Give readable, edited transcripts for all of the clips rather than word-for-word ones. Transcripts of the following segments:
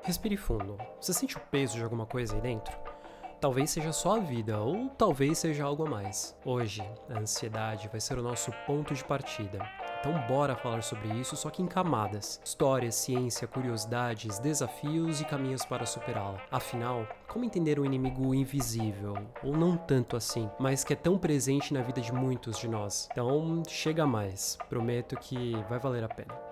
Respire fundo. Você sente o peso de alguma coisa aí dentro? Talvez seja só a vida, ou talvez seja algo a mais. Hoje, a ansiedade vai ser o nosso ponto de partida. Então bora falar sobre isso, só que em camadas. História, ciência, curiosidades, desafios e caminhos para superá-la. Afinal, como entender um inimigo invisível, ou não tanto assim, mas que é tão presente na vida de muitos de nós? Então, chega mais. Prometo que vai valer a pena.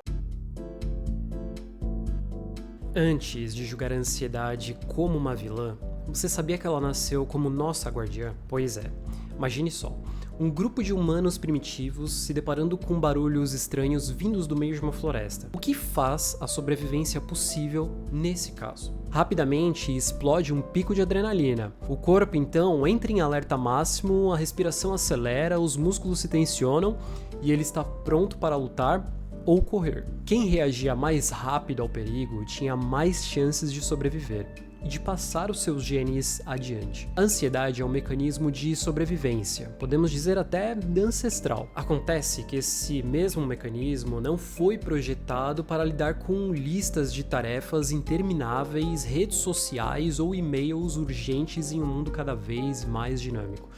Antes de julgar a ansiedade como uma vilã, você sabia que ela nasceu como nossa guardiã? Pois é, imagine só, um grupo de humanos primitivos se deparando com barulhos estranhos vindos do meio de uma floresta. O que faz a sobrevivência possível nesse caso? Rapidamente explode um pico de adrenalina. O corpo então entra em alerta máximo, a respiração acelera, os músculos se tensionam e ele está pronto para lutar ou correr. Quem reagia mais rápido ao perigo tinha mais chances de sobreviver e de passar os seus genes adiante. A ansiedade é um mecanismo de sobrevivência, podemos dizer até ancestral. Acontece que esse mesmo mecanismo não foi projetado para lidar com listas de tarefas intermináveis, redes sociais ou e-mails urgentes em um mundo cada vez mais dinâmico.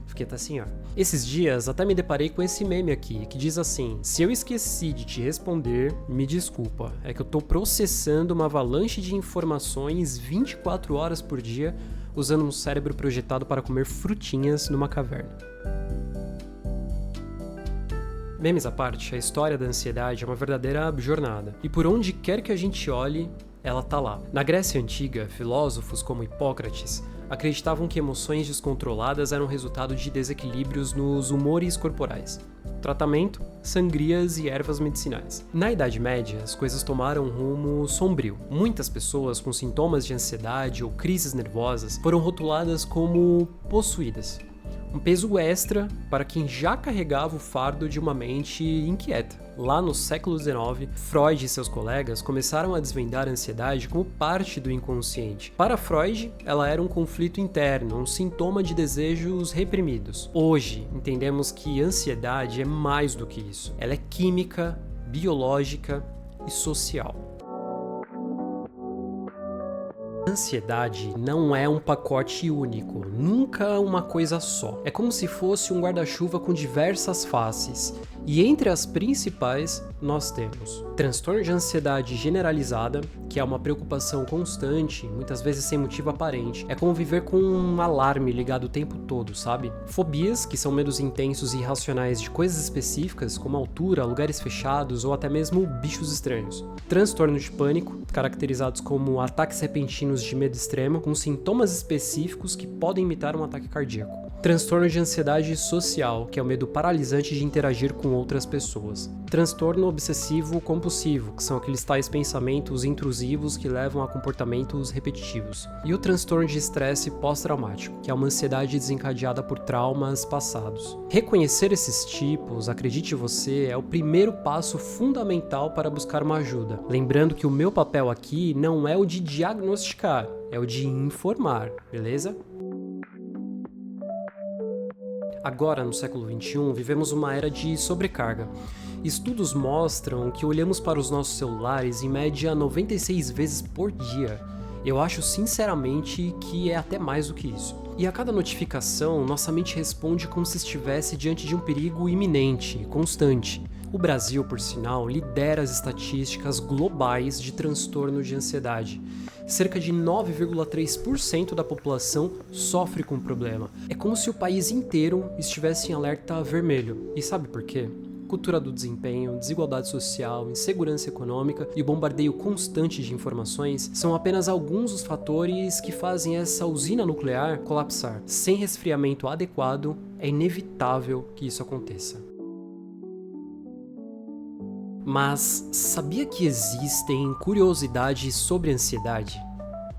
Fiquei até assim, ó. Esses dias até me deparei com esse meme aqui, que diz assim: se eu esqueci de te responder, me desculpa. É que eu tô processando uma avalanche de informações 24 horas por dia, usando um cérebro projetado para comer frutinhas numa caverna. Memes à parte, a história da ansiedade é uma verdadeira jornada. E por onde quer que a gente olhe, ela tá lá. Na Grécia Antiga, filósofos como Hipócrates acreditavam que emoções descontroladas eram resultado de desequilíbrios nos humores corporais. Tratamento, sangrias e ervas medicinais. Na Idade Média, as coisas tomaram um rumo sombrio. Muitas pessoas com sintomas de ansiedade ou crises nervosas foram rotuladas como possuídas. Um peso extra para quem já carregava o fardo de uma mente inquieta. Lá no século XIX, Freud e seus colegas começaram a desvendar a ansiedade como parte do inconsciente. Para Freud, ela era um conflito interno, um sintoma de desejos reprimidos. Hoje, entendemos que ansiedade é mais do que isso. Ela é química, biológica e social. A ansiedade não é um pacote único, nunca uma coisa só. É como se fosse um guarda-chuva com diversas faces, e entre as principais nós temos transtorno de ansiedade generalizada, que é uma preocupação constante, muitas vezes sem motivo aparente. É como viver com um alarme ligado o tempo todo, sabe? Fobias, que são medos intensos e irracionais de coisas específicas, como altura, lugares fechados ou até mesmo bichos estranhos. Transtorno de pânico, caracterizados como ataques repentinos de medo extremo, com sintomas específicos que podem imitar um ataque cardíaco. Transtorno de ansiedade social, que é o medo paralisante de interagir com outras pessoas. Transtorno obsessivo compulsivo, que são aqueles tais pensamentos intrusivos que levam a comportamentos repetitivos. E o transtorno de estresse pós-traumático, que é uma ansiedade desencadeada por traumas passados. Reconhecer esses tipos, acredite você, é o primeiro passo fundamental para buscar uma ajuda. Lembrando que o meu papel aqui não é o de diagnosticar, é o de informar, beleza? Agora, no século XXI, vivemos uma era de sobrecarga. Estudos mostram que olhamos para os nossos celulares em média 96 vezes por dia. Eu acho sinceramente que é até mais do que isso. E a cada notificação, nossa mente responde como se estivesse diante de um perigo iminente, constante. O Brasil, por sinal, lidera as estatísticas globais de transtorno de ansiedade. Cerca de 9,3% da população sofre com o problema. É como se o país inteiro estivesse em alerta vermelho. E sabe por quê? Cultura do desempenho, desigualdade social, insegurança econômica e o bombardeio constante de informações são apenas alguns dos fatores que fazem essa usina nuclear colapsar. Sem resfriamento adequado, é inevitável que isso aconteça. Mas sabia que existem curiosidades sobre ansiedade?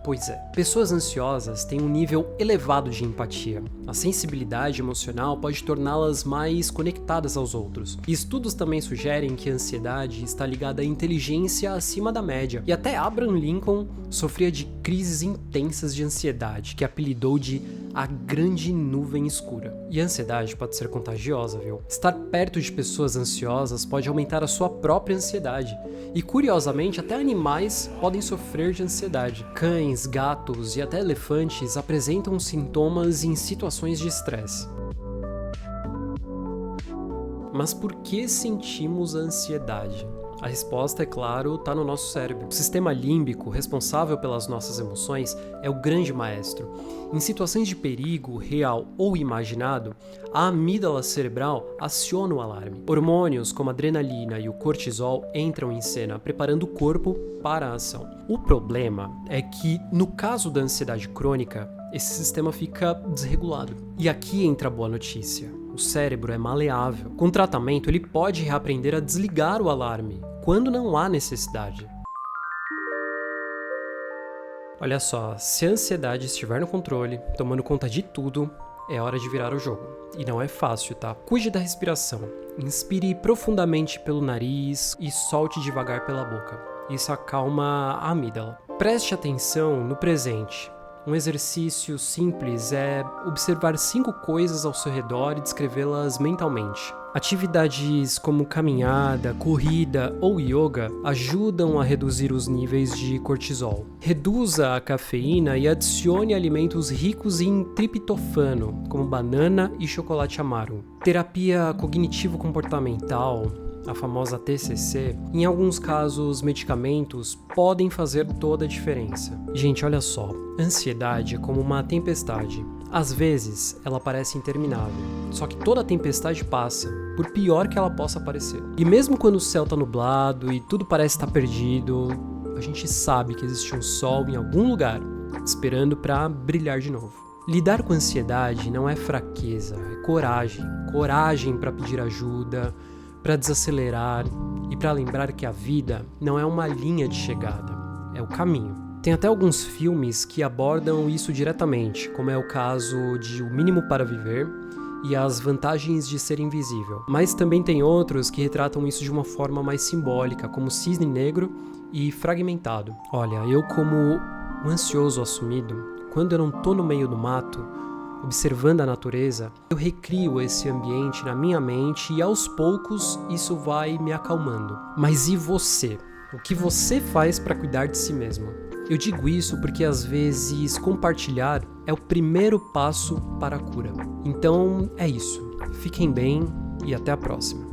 Pois é, pessoas ansiosas têm um nível elevado de empatia. A sensibilidade emocional pode torná-las mais conectadas aos outros. E estudos também sugerem que a ansiedade está ligada à inteligência acima da média. E até Abraham Lincoln sofria de crises intensas de ansiedade, que apelidou de a grande nuvem escura. E a ansiedade pode ser contagiosa, viu? Estar perto de pessoas ansiosas pode aumentar a sua própria ansiedade. E curiosamente, até animais podem sofrer de ansiedade. Cães, gatos e até elefantes apresentam sintomas em situações de estresse. Mas por que sentimos a ansiedade? A resposta, é claro, está no nosso cérebro. O sistema límbico, responsável pelas nossas emoções, é o grande maestro. Em situações de perigo, real ou imaginado, a amígdala cerebral aciona o alarme. Hormônios como a adrenalina e o cortisol entram em cena, preparando o corpo para a ação. O problema é que, no caso da ansiedade crônica, esse sistema fica desregulado. E aqui entra a boa notícia. O cérebro é maleável. Com tratamento, ele pode reaprender a desligar o alarme, quando não há necessidade. Olha só, se a ansiedade estiver no controle, tomando conta de tudo, é hora de virar o jogo. E não é fácil, tá? Cuide da respiração. Inspire profundamente pelo nariz e solte devagar pela boca. Isso acalma a amígdala. Preste atenção no presente. Um exercício simples é observar 5 coisas ao seu redor e descrevê-las mentalmente. Atividades como caminhada, corrida ou yoga ajudam a reduzir os níveis de cortisol. Reduza a cafeína e adicione alimentos ricos em triptofano, como banana e chocolate amargo. Terapia cognitivo-comportamental, a famosa TCC, em alguns casos medicamentos podem fazer toda a diferença. Gente, olha só, ansiedade é como uma tempestade. Às vezes, ela parece interminável, só que toda tempestade passa, por pior que ela possa parecer. E mesmo quando o céu tá nublado e tudo parece estar perdido, a gente sabe que existe um sol em algum lugar, esperando para brilhar de novo. Lidar com ansiedade não é fraqueza, é coragem. Coragem para pedir ajuda, para desacelerar e para lembrar que a vida não é uma linha de chegada, é o caminho. Tem até alguns filmes que abordam isso diretamente, como é o caso de O Mínimo para Viver e As Vantagens de Ser Invisível. Mas também tem outros que retratam isso de uma forma mais simbólica, como Cisne Negro e Fragmentado. Olha, eu como um ansioso assumido, quando eu não tô no meio do mato, observando a natureza, eu recrio esse ambiente na minha mente e aos poucos isso vai me acalmando. Mas e você? O que você faz para cuidar de si mesmo? Eu digo isso porque às vezes compartilhar é o primeiro passo para a cura. Então é isso. Fiquem bem e até a próxima.